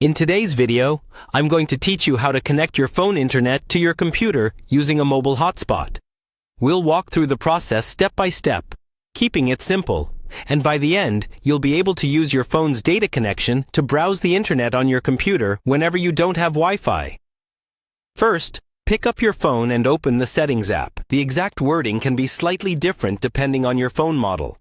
In today's video, I'm going to teach you how to connect your phone internet to your computer using a mobile hotspot. We'll walk through the process step by step, keeping it simple, and by the end, you'll be able to use your phone's data connection to browse the internet on your computer whenever you don't have Wi-Fi. First, pick up your phone and open the Settings app. The exact wording can be slightly different depending on your phone model,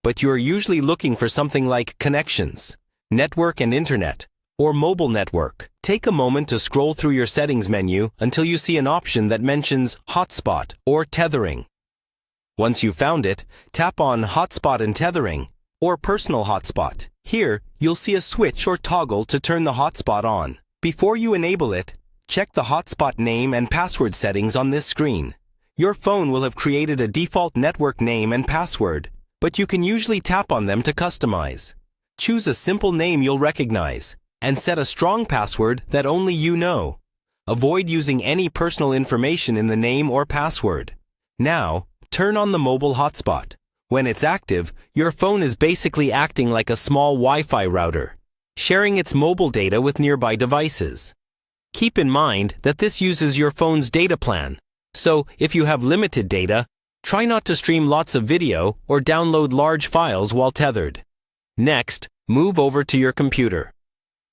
but you're usually looking for something like Connections, Network and Internet, or Mobile Network. Take a moment to scroll through your settings menu until you see an option that mentions Hotspot or Tethering. Once you've found it, tap on Hotspot and Tethering, or Personal Hotspot. Here, you'll see a switch or toggle to turn the hotspot on. Before you enable it, check the hotspot name and password settings on this screen. Your phone will have created a default network name and password, but you can usually tap on them to customize. Choose a simple name you'll recognize, and set a strong password that only you know. Avoid using any personal information in the name or password. Now, turn on the mobile hotspot. When it's active, your phone is basically acting like a small Wi-Fi router, sharing its mobile data with nearby devices. Keep in mind that this uses your phone's data plan, so if you have limited data, try not to stream lots of video or download large files while tethered. Next, move over to your computer.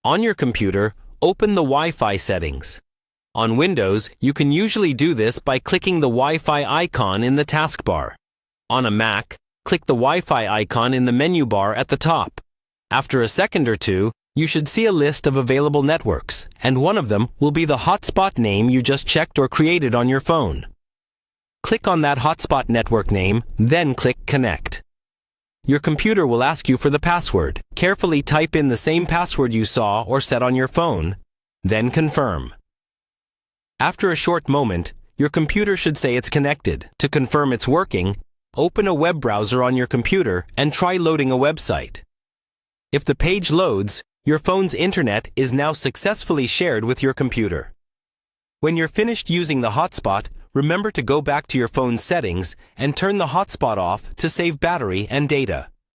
On your computer, open the Wi-Fi settings. On Windows, you can usually do this by clicking the Wi-Fi icon in the taskbar. On a Mac, click the Wi-Fi icon in the menu bar at the top. After a second or two, you should see a list of available networks, and one of them will be the hotspot name you just checked or created on your phone. Click on that hotspot network name, then click Connect. Your computer will ask you for the password. Carefully type in the same password you saw or set on your phone, then confirm. After a short moment, your computer should say it's connected. To confirm it's working, open a web browser on your computer and try loading a website. If the page loads, your phone's internet is now successfully shared with your computer. When you're finished using the hotspot, remember to go back to your phone's settings and turn the hotspot off to save battery and data.